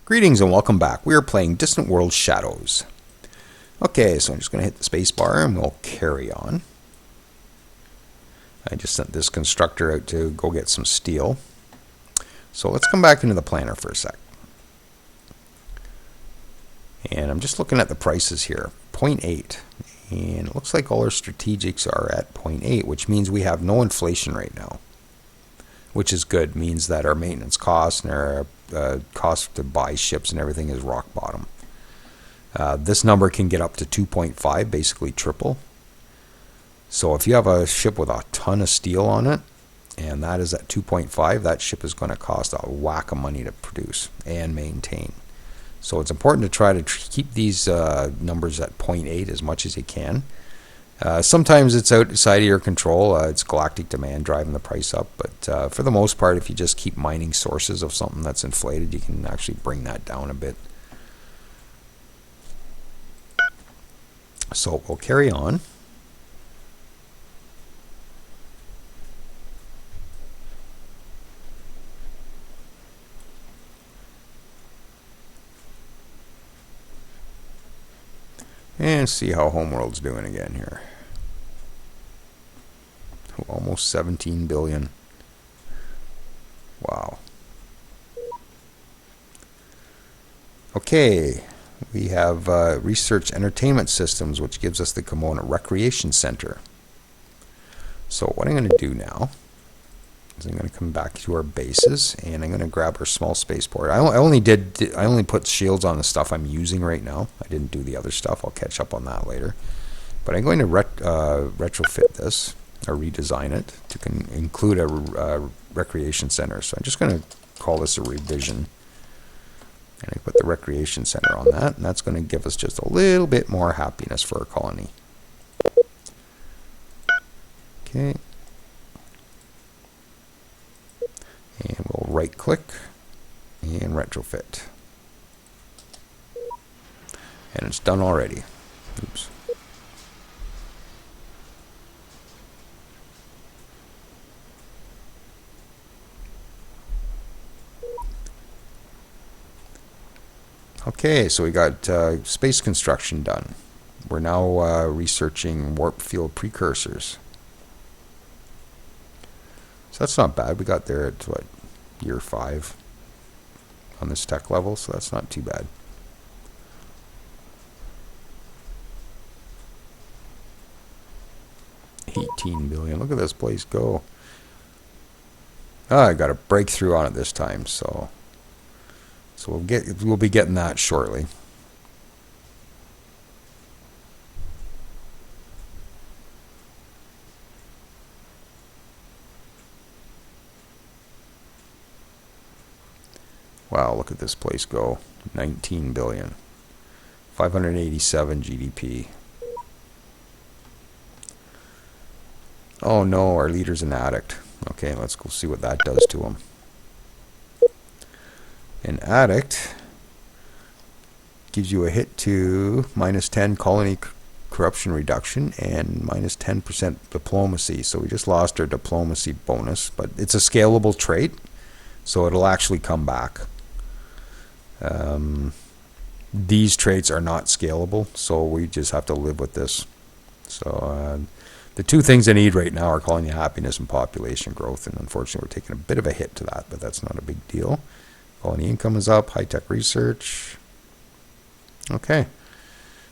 Greetings and welcome back. We are playing Distant World Shadows. Okay, so I'm just going to hit the space bar and we'll carry on. I just sent this constructor out to go get some steel. So let's come back into the planner for a sec. And I'm just looking at the prices here. 0.8. And it looks like all our strategics are at 0.8, which means we have no inflation right now. Which is good. Means that our maintenance costs and our cost to buy ships and everything is rock bottom. This number can get up to 2.5, basically triple. So if you have a ship with a ton of steel on it, and that is at 2.5, that ship is going to cost a whack of money to produce and maintain. So it's important to try to keep these numbers at 0.8 as much as you can. Sometimes it's outside of your control. It's galactic demand driving the price up. But for the most part, if you just keep mining sources of something that's inflated, you can actually bring that down a bit. So we'll carry on. And see how Homeworld's doing again here. Almost 17 billion. Wow. Okay, we have Research Entertainment Systems, which gives us the Kimona Recreation Center. So what I'm going to do now is I'm going to come back to our bases, and I'm going to grab our small spaceport. I only put shields on the stuff I'm using right now. I didn't do the other stuff. I'll catch up on that later. But I'm going to retrofit this, or redesign it, to include a recreation center. So I'm just going to call this a revision. And I put the recreation center on that, and that's going to give us just a little bit more happiness for our colony. Okay. And we'll right click and retrofit. And it's done already. Oops. Okay, so we got space construction done. We're now researching warp field precursors. So that's not bad. We got there at, what, year 5 on this tech level, so that's not too bad. $18 billion. Look at this place go. I got a breakthrough on it this time, so we'll be getting that shortly. Wow, look at this place go. 19 billion. 587 GDP. Oh no, our leader's an addict. Okay, let's go see what that does to him. An addict gives you a hit to -10 colony corruption reduction and -10% diplomacy. So we just lost our diplomacy bonus, but it's a scalable trait, so it'll actually come back. These traits are not scalable, so we just have to live with this. So the two things I need right now are colony happiness and population growth, and unfortunately we're taking a bit of a hit to that, but that's not a big deal. Colony income is up, high-tech research. Okay,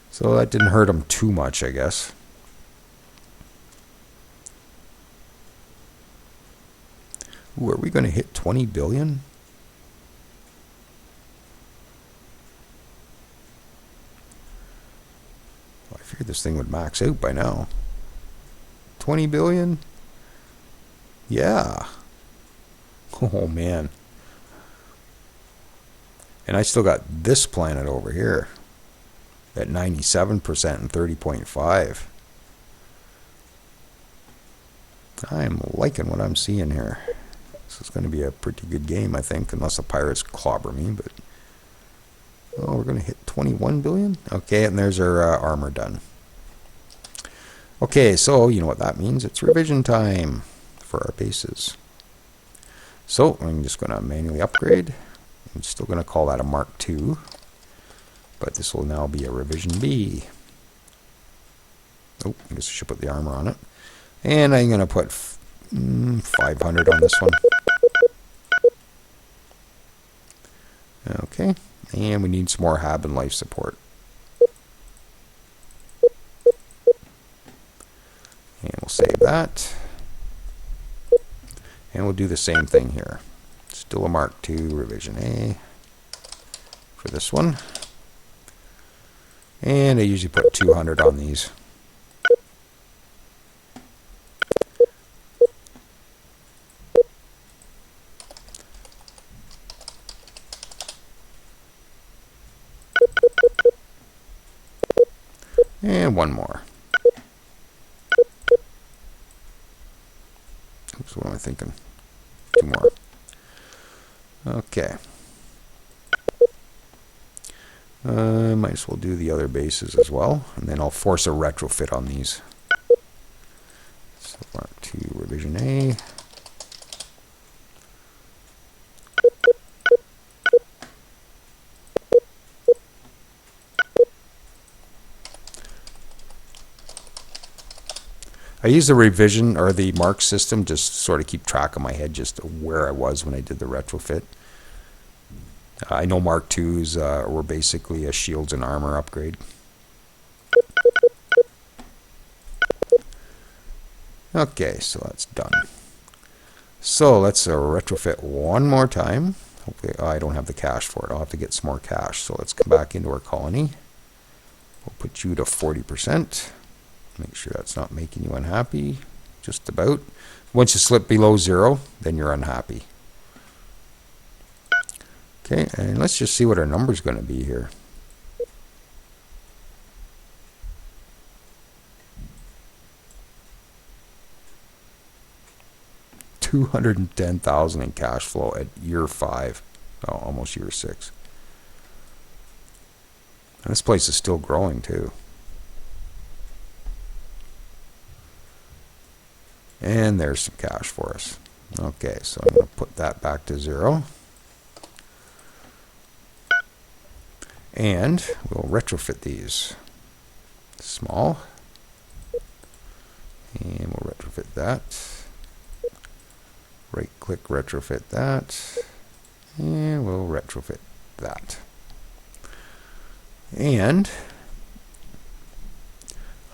so that didn't hurt them too much, I guess. Ooh, are we going to hit 20 billion? Well, I figured this thing would max out by now. 20 billion? Yeah. Oh, man. And I still got this planet over here at 97% and 30.5. I'm liking what I'm seeing here. This is going to be a pretty good game, I think, unless the pirates clobber me. But oh, we're going to hit 21 billion? Okay, and there's our armor done. Okay, so you know what that means. It's revision time for our bases. So I'm just going to manually upgrade. I'm still going to call that a Mark II, but this will now be a revision B. Oh, I guess I should put the armor on it. And I'm going to put 500 on this one. Okay, and we need some more hab and life support. And we'll save that. And we'll do the same thing here. Still a Mark II revision A for this one. And I usually put 200 on these. And one more. Oops, what am I thinking? Two more. Okay. Might as well do the other bases as well, and then I'll force a retrofit on these. So Mark II revision A. I use the revision or the mark system just to sort of keep track of my head, just where I was when I did the retrofit. I know Mark IIs were basically a shields and armor upgrade. Okay, so that's done. So let's retrofit one more time. Hopefully, I don't have the cash for it. I'll have to get some more cash. So let's come back into our colony. We'll put you to 40%. Make sure that's not making you unhappy. Just about. Once you slip below 0, then you're unhappy. Okay, and let's just see what our number's going to be here. $210,000 in cash flow at year 5. Oh, almost year 6. And this place is still growing too. And there's some cash for us. Okay, so I'm going to put that back to 0. And we'll retrofit these. Small. And we'll retrofit that. Right click, retrofit that. And we'll retrofit that. And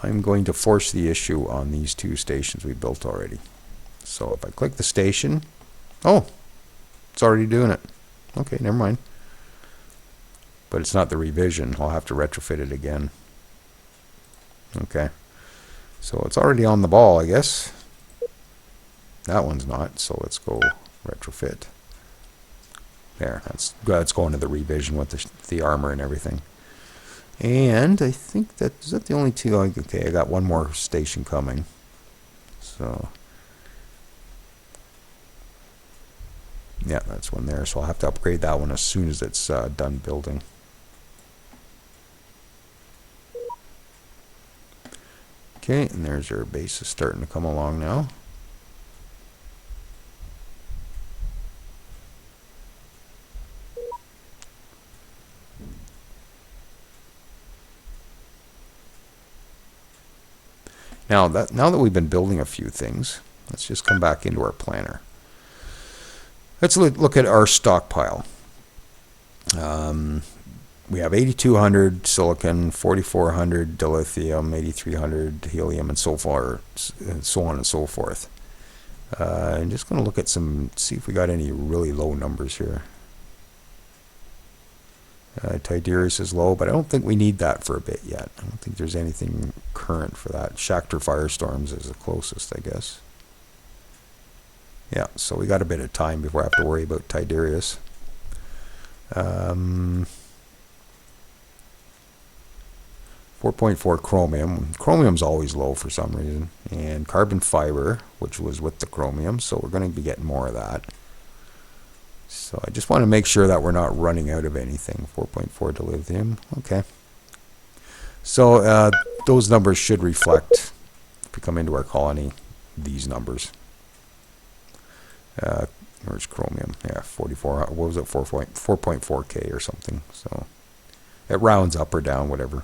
I'm going to force the issue on these 2 stations we built already. So if I click the station, oh, it's already doing it. Okay, never mind. But it's not the revision. I'll have to retrofit it again. Okay. So it's already on the ball, I guess. That one's not, so let's go retrofit. There, that's going to the revision with the armor and everything. And I think is that the only 2? Okay, I got one more station coming. So yeah, that's one there. So I'll have to upgrade that one as soon as it's done building. Okay, and there's our base is starting to come along now. Now that we've been building a few things, let's just come back into our planner. Let's look at our stockpile. We have 8,200 silicon, 4,400 dilithium, 8,300 helium, and so far, and so on and so forth. I'm just going to look at see if we got any really low numbers here. Tidarius is low, but I don't think we need that for a bit yet. I don't think there's anything current for that. Shakhtar Firestorms is the closest, I guess. Yeah, so we got a bit of time before I have to worry about Tidarius. 4.4 chromium. Chromium's always low for some reason. And carbon fiber, which was with the chromium, so we're going to be getting more of that. So I just want to make sure that we're not running out of anything. 4.4 dilithium. Okay. So those numbers should reflect, if we come into our colony, these numbers. Where's chromium? Yeah, 44. What was it? 4.4K or something. So it rounds up or down, whatever.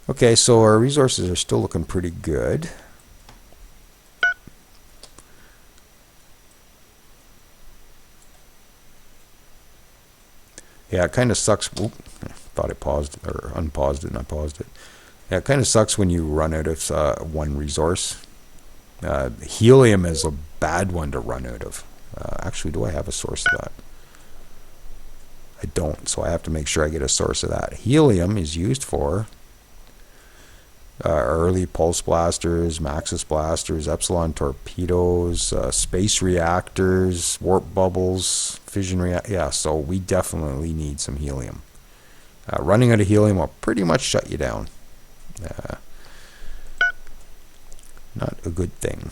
Okay, so our resources are still looking pretty good. Yeah, it kind of sucks. Oop, thought I paused or unpaused it and I paused it. Yeah, it kind of sucks when you run out of one resource. Helium is a bad one to run out of. Actually, do I have a source of that? I don't, so I have to make sure I get a source of that. Helium is used for early pulse blasters, Maxis blasters, Epsilon torpedoes, space reactors, warp bubbles, fission yeah, so we definitely need some helium. Running out of helium will pretty much shut you down. Not a good thing.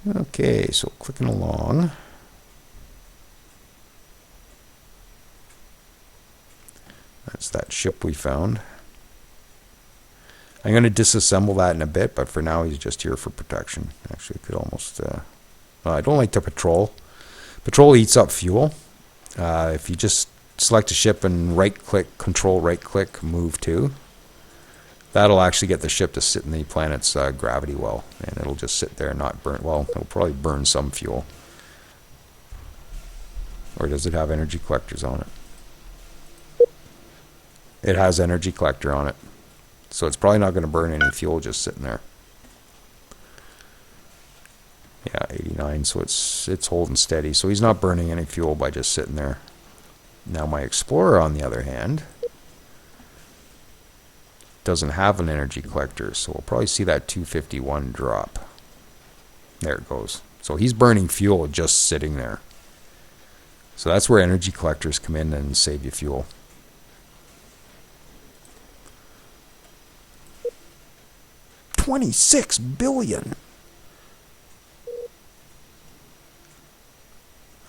Okay, so clicking along. That's that ship we found. I'm going to disassemble that in a bit, but for now he's just here for protection. Actually, I could almost... I don't like to patrol. Patrol eats up fuel. If you just select a ship and right-click, control right-click, move to, that'll actually get the ship to sit in the planet's gravity well, and it'll just sit there and not burn. Well, it'll probably burn some fuel. Or does it have energy collectors on it? It has energy collector on it. So it's probably not going to burn any fuel just sitting there. Yeah, 89, so it's holding steady. So he's not burning any fuel by just sitting there. Now my Explorer, on the other hand, doesn't have an energy collector, so we'll probably see that 251 drop. There it goes. So he's burning fuel just sitting there. So that's where energy collectors come in and save you fuel. $26 billion.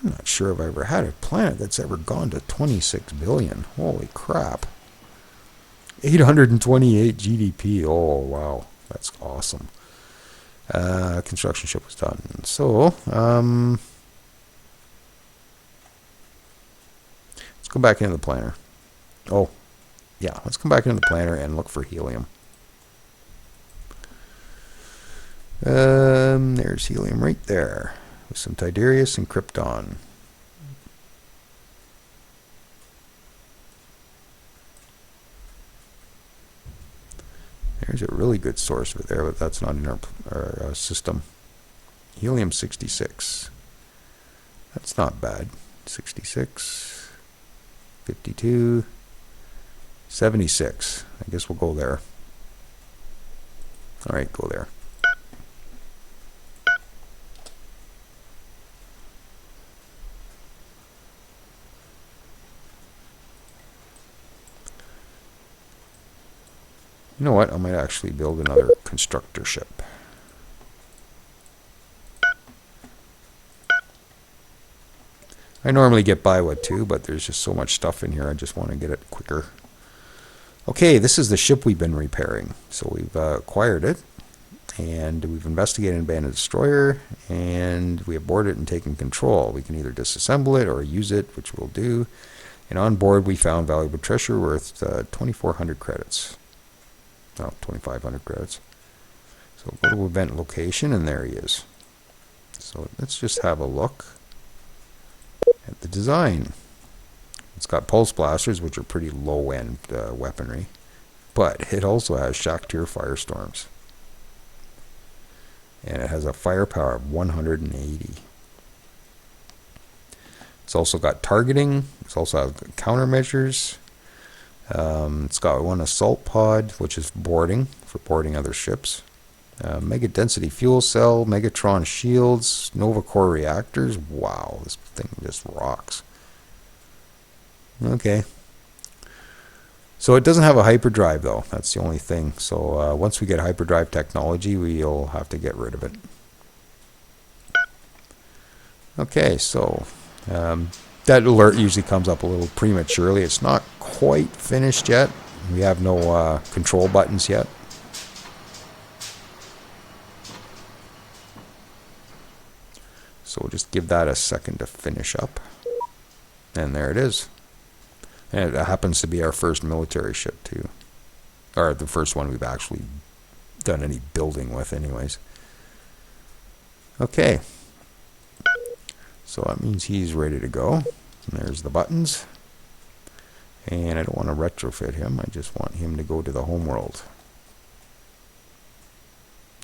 I'm not sure if I ever had a planet that's ever gone to 26 billion. Holy crap. 828 GDP. Oh, wow. That's awesome. Construction ship was done. So, let's go back into the planner. Oh, yeah. Let's come back into the planner and look for helium. There's helium right there. With some Tidarius and Krypton. There's a really good source over there, but that's not in our system. Helium 66. That's not bad. 66, 52, 76. I guess we'll go there. All right, go there. You know what? I might actually build another constructor ship. I normally get by with two, but there's just so much stuff in here. I just want to get it quicker. Okay, this is the ship we've been repairing. So we've acquired it, and we've investigated an abandoned destroyer, and we have boarded it and taken control. We can either disassemble it or use it, which we'll do. And on board, we found valuable treasure worth 2,400 credits. Oh, 2,500 credits. So go to event location, and there he is. So let's just have a look at the design. It's got pulse blasters, which are pretty low-end weaponry, but it also has Shaktir firestorms, and it has a firepower of 180. It's also got targeting. It's also has countermeasures. It's got one assault pod, which is boarding, for boarding other ships. Mega density fuel cell, Megatron shields, Nova core reactors. Wow, this thing just rocks. Okay. So it doesn't have a hyperdrive, though. That's the only thing. So once we get hyperdrive technology, we'll have to get rid of it. Okay, so That alert usually comes up a little prematurely. It's not quite finished yet. We have no control buttons yet. So we'll just give that a second to finish up. And there it is. And it happens to be our first military ship too. Or the first one we've actually done any building with anyways. Okay. So that means he's ready to go. And there's the buttons. And I don't want to retrofit him. I just want him to go to the home world.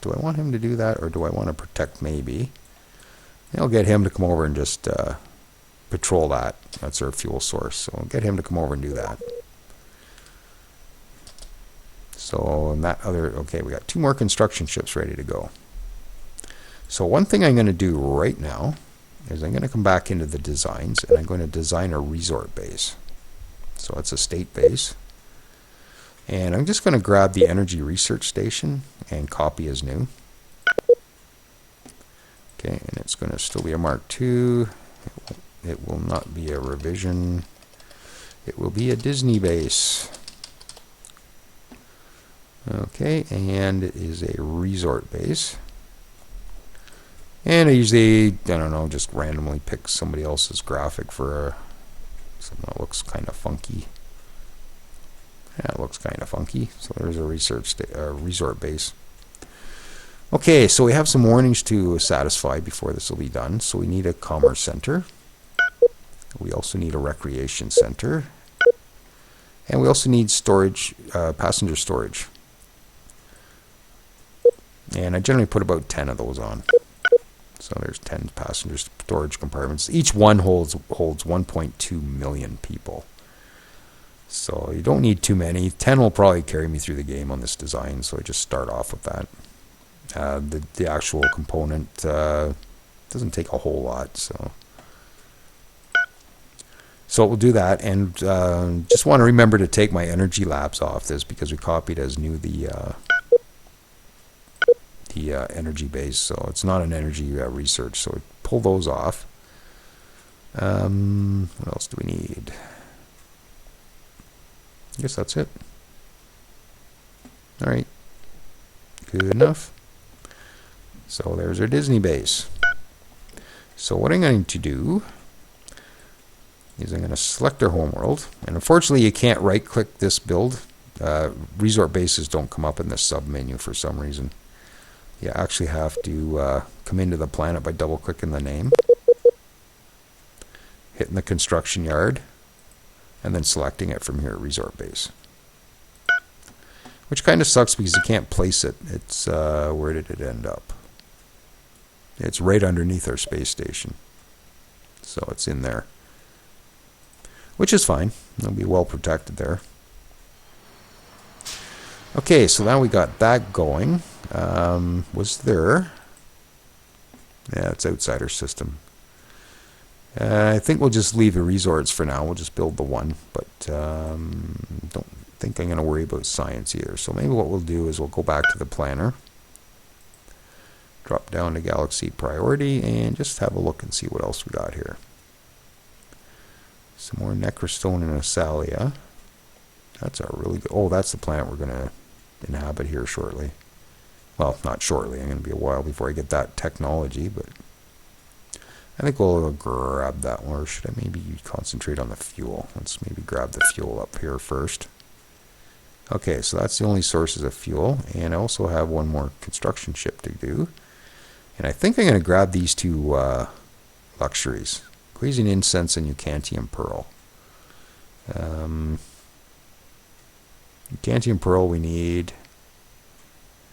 Do I want him to do that, or do I want to protect maybe? I'll get him to come over and just patrol that. That's our fuel source. So I'll get him to come over and do that. So and that other, okay, we got 2 more construction ships ready to go. So one thing I'm going to do right now is I'm going to come back into the designs, and I'm going to design a resort base. So it's a state base. And I'm just going to grab the energy research station and copy as new. Okay, and it's going to still be a Mark II. It will not be a revision. It will be a Disney base. Okay, and it is a resort base. And I usually, I don't know, just randomly pick somebody else's graphic for something that looks kind of funky. Yeah, it looks kind of funky. So there's a resort base. Okay, so we have some warnings to satisfy before this will be done. So we need a commerce center. We also need a recreation center. And we also need storage, passenger storage. And I generally put about 10 of those on. So there's 10 passenger storage compartments. Each one holds 1.2 million people. So you don't need too many. 10 will probably carry me through the game on this design, so I just start off with that. The actual component doesn't take a whole lot, so we'll do that. And just want to remember to take my energy labs off this, because we copied as new the energy base, so it's not an energy research, so pull those off. What else do we need? I guess that's it. Alright, good enough. So there's our Disney base. So what I'm going to do is I'm going to select our homeworld, and unfortunately you can't right click this build. Resort bases don't come up in the sub menu for some reason. You actually have to come into the planet by double clicking the name, hitting the construction yard, and then selecting it from here, resort base. Which kind of sucks because you can't place it. It's where did it end up? It's right underneath our space station. So it's in there. Which is fine. It'll be well protected there. Okay, so now we got that going. Was there... Yeah, it's outside our system. I think we'll just leave the resorts for now. We'll just build the one. But don't think I'm going to worry about science either. So maybe what we'll do is we'll go back to the planner. Drop down to Galaxy Priority and just have a look and see what else we got here. Some more Necrostone and Asalia. That's a really good... Oh, that's the planet we're going to inhabit here shortly. Well, not shortly. I'm going to be a while before I get that technology, but I think we'll grab that one. Or should I maybe concentrate on the fuel? Let's maybe grab the fuel up here first. Okay, so that's the only sources of fuel, and I also have one more construction ship to do. And I think I'm going to grab these two luxuries. Quasian Incense and Eucantium Pearl. Eucantium Pearl we need.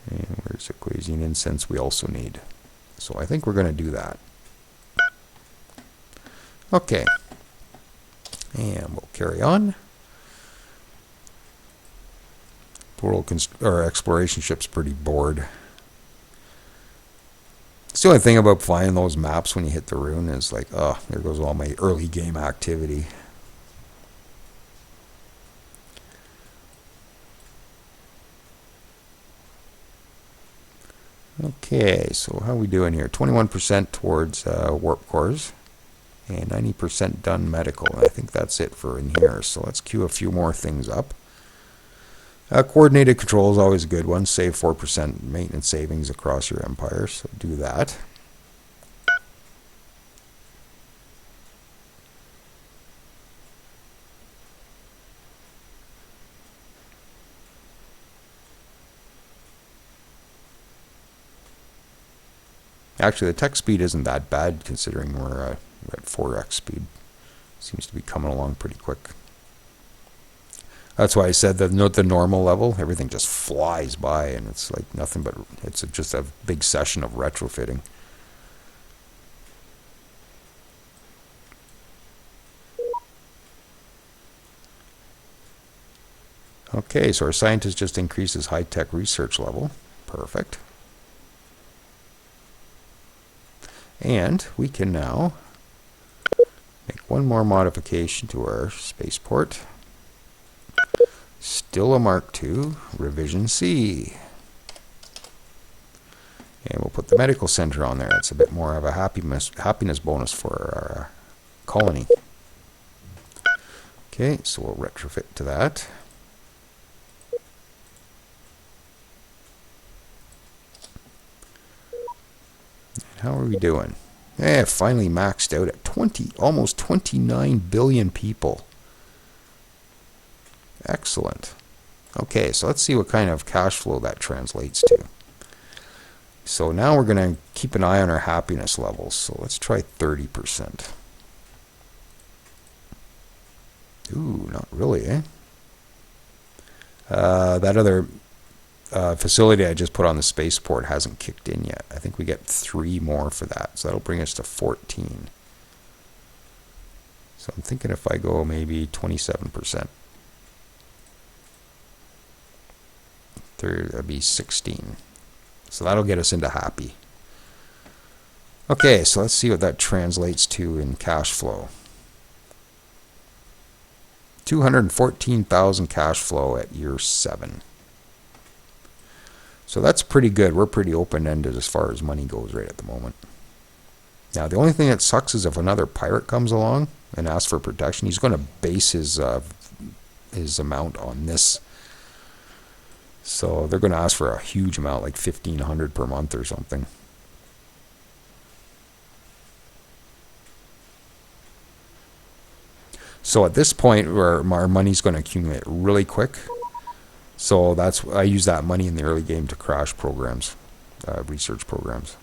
And where's the Quasian Incense we also need. So I think we're going to do that. Okay. And we'll carry on. World exploration ship's pretty bored. It's the only thing about flying those maps when you hit the rune is like, oh, there goes all my early game activity. Okay, so how are we doing here? 21% towards warp cores. And 90% done medical. And I think that's it for in here. So let's queue a few more things up. Coordinated control is always a good one. Save 4% maintenance savings across your empire. So do that. Actually, the tech speed isn't that bad considering we're at 4x speed. Seems to be coming along pretty quick. That's why I said that the normal level, everything just flies by and it's like nothing but, it's just a big session of retrofitting. Okay, so our scientist just increases high-tech research level. Perfect. And we can now make one more modification to our spaceport. Still a Mark II, revision C. And we'll put the medical center on there. It's a bit more of a happiness bonus for our colony. Okay, so we'll retrofit to that. How are we doing? Finally maxed out at almost 29 billion people. Excellent. Okay, so let's see what kind of cash flow that translates to. So now we're going to keep an eye on our happiness levels. So let's try 30%. Ooh, not really, eh? That other facility I just put on the spaceport hasn't kicked in yet. I think we get 3 more for that. So that'll bring us to 14. So I'm thinking if I go maybe 27%. That'd be 16. So that'll get us into happy. Okay, so let's see what that translates to in cash flow. 214,000 cash flow at year 7. So that's pretty good. We're pretty open-ended as far as money goes right at the moment. Now, the only thing that sucks is if another pirate comes along and asks for protection, he's going to base his amount on this. So they're going to ask for a huge amount, like 1,500 per month or something. So at this point, where our money's going to accumulate really quick. So I use that money in the early game to crash programs, research programs.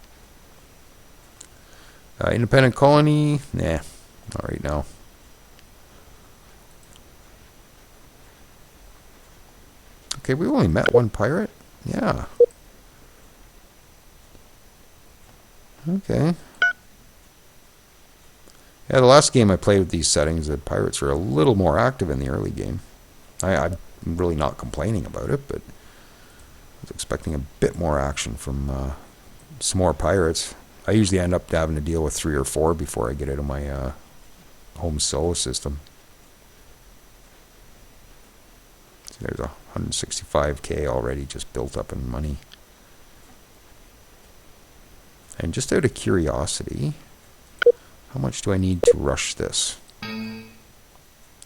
Independent colony, nah, not right now. Okay, we only met one pirate? Yeah. Okay. Yeah, the last game I played with these settings, the pirates are a little more active in the early game. I'm really not complaining about it, but I was expecting a bit more action from some more pirates. I usually end up having to deal with 3 or 4 before I get out of my home solo system. So there's 165k already just built up in money. And just out of curiosity, how much do I need to rush this?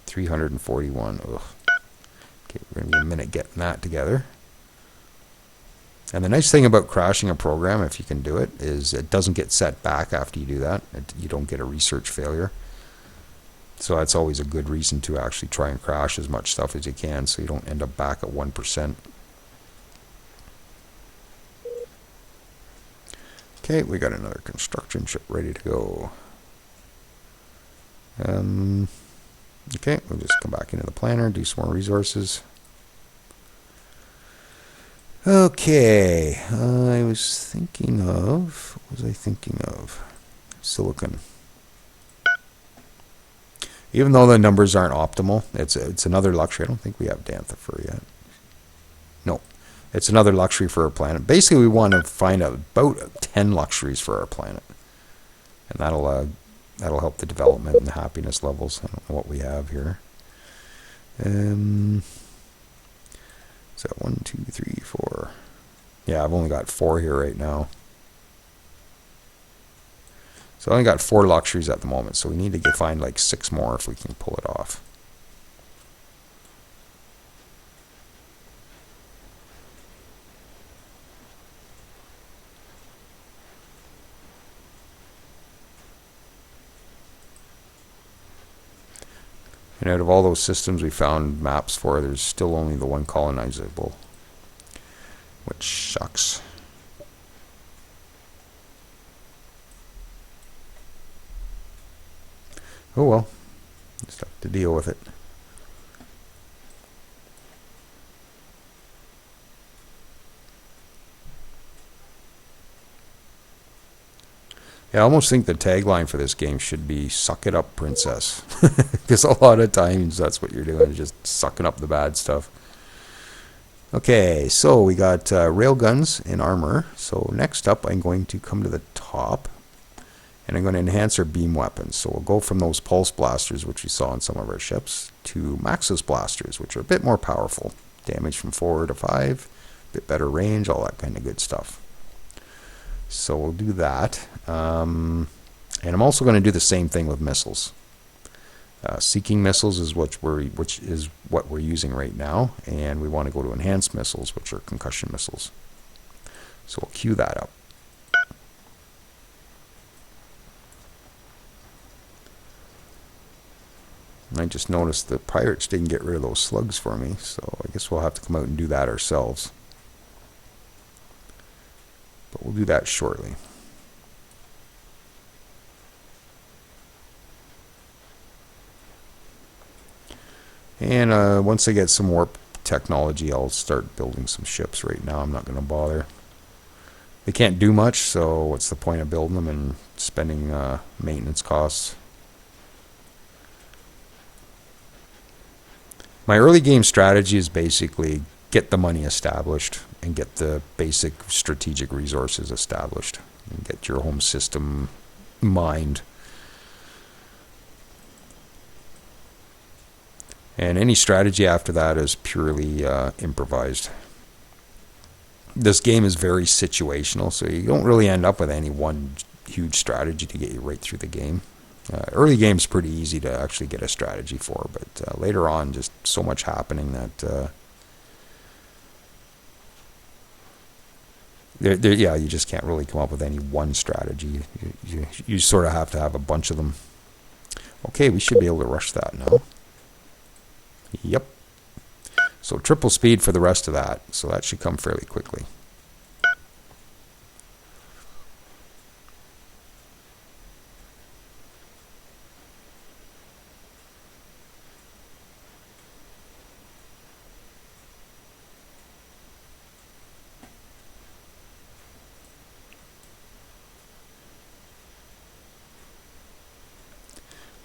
341. Ugh. Okay, we're going to be a minute getting that together. And the nice thing about crashing a program, if you can do it, is it doesn't get set back after you do that. You don't get a research failure. So that's always a good reason to actually try and crash as much stuff as you can so you don't end up back at 1%. Okay, we got another construction ship ready to go. Okay, we'll just come back into the planner, do some more resources. Okay, I was thinking of, what was I thinking of? Silicon. Even though the numbers aren't optimal, it's another luxury. I don't think we have Danthifer yet. No, it's another luxury for our planet. Basically, we want to find out about 10 luxuries for our planet. And that'll help the development and the happiness levels. I don't know what we have here. So 1, 2, 3, 4. Yeah, I've only got 4 here right now. So I only got 4 luxuries at the moment, so we need to find like 6 more if we can pull it off. And out of all those systems we found maps for, there's still only the one colonizable, which sucks. Oh well, just have to deal with it. Yeah, I almost think the tagline for this game should be "Suck it up, princess," because a lot of times that's what you're doing, is just sucking up the bad stuff. Okay, so we got railguns and armor. So next up, I'm going to come to the top, and I'm going to enhance our beam weapons. So we'll go from those pulse blasters, which we saw on some of our ships, to Maxus blasters, which are a bit more powerful. Damage from 4 to 5, a bit better range, all that kind of good stuff. So we'll do that. And I'm also going to do the same thing with missiles. Seeking missiles is which is what we're using right now, and we want to go to enhanced missiles, which are concussion missiles. So we'll queue that up. And I just noticed the pirates didn't get rid of those slugs for me, so I guess we'll have to come out and do that ourselves. But we'll do that shortly. And once I get some warp technology, I'll start building some ships. Right now I'm not going to bother. They can't do much, so what's the point of building them and spending maintenance costs? My early game strategy is basically get the money established and get the basic strategic resources established and get your home system mined. And any strategy after that is purely improvised. This game is very situational, so you don't really end up with any one huge strategy to get you right through the game. Early game's pretty easy to actually get a strategy for, but later on, just so much happening that yeah, you just can't really come up with any one strategy. You sort of have to have a bunch of them. Okay, we should be able to rush that now. Yep. So triple speed for the rest of that, so that should come fairly quickly.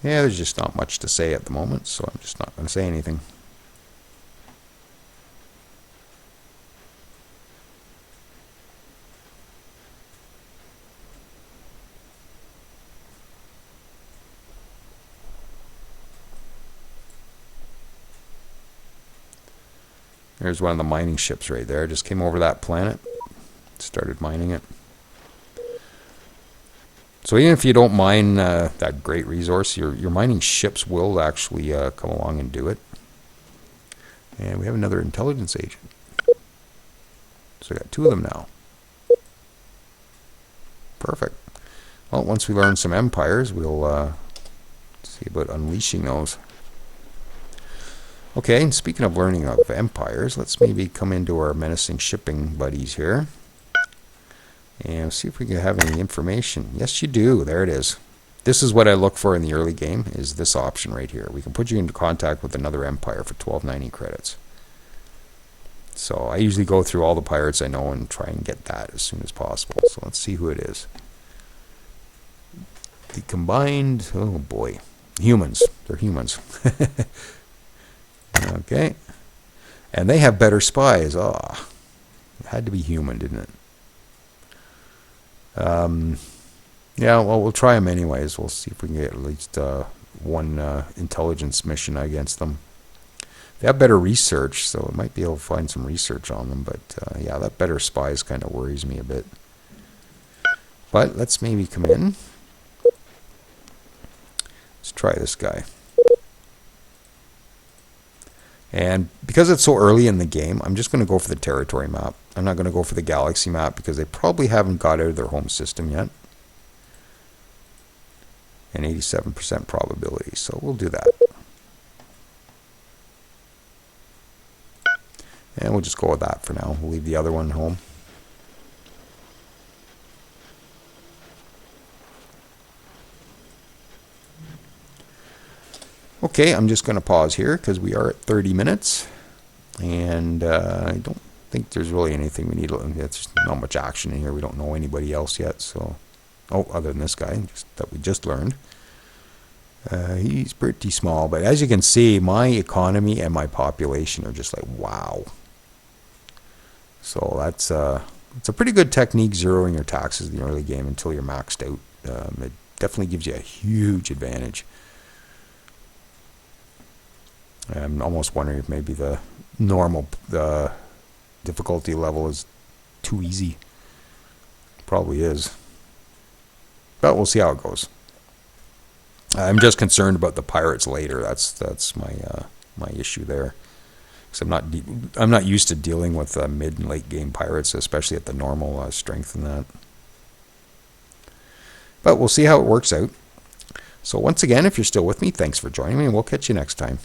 Yeah, there's just not much to say at the moment, so I'm just not going to say anything. There's one of the mining ships right there. Just came over that planet, started mining it. So even if you don't mine that great resource, your mining ships will actually come along and do it. And we have another intelligence agent. So we got 2 of them now. Perfect. Well, once we learn some empires, we'll see about unleashing those. Okay, and speaking of learning of empires, let's maybe come into our menacing shipping buddies here. And see if we can have any information. Yes, you do. There it is. This is what I look for in the early game, is this option right here. We can put you into contact with another empire for 1290 credits. So I usually go through all the pirates I know and try and get that as soon as possible. So let's see who it is. The combined, oh boy, humans. They're humans. Okay. And they have better spies. Oh, it had to be human, didn't it? Yeah, well, we'll try them anyways. We'll see if we can get at least one intelligence mission against them. They have better research, so we might be able to find some research on them. But yeah, that better spies kind of worries me a bit. But let's maybe come in. Let's try this guy. And because it's so early in the game, I'm just going to go for the territory map. I'm not going to go for the galaxy map because they probably haven't got out of their home system yet. And 87% probability, so we'll do that. And we'll just go with that for now. We'll leave the other one home. Okay, I'm just going to pause here because we are at 30 minutes. And I don't think there's really anything we need. There's not much action in here. We don't know anybody else yet. So, oh, other than this guy that we just learned. He's pretty small. But as you can see, my economy and my population are just like, wow. So that's it's a pretty good technique, zeroing your taxes in the early game until you're maxed out. It definitely gives you a huge advantage. I'm almost wondering if maybe the normal difficulty level is too easy. Probably is. But we'll see how it goes. I'm just concerned about the pirates later. That's my issue there. Because I'm not used to dealing with mid and late game pirates, especially at the normal strength and that. But we'll see how it works out. So once again, if you're still with me, thanks for joining me, and we'll catch you next time.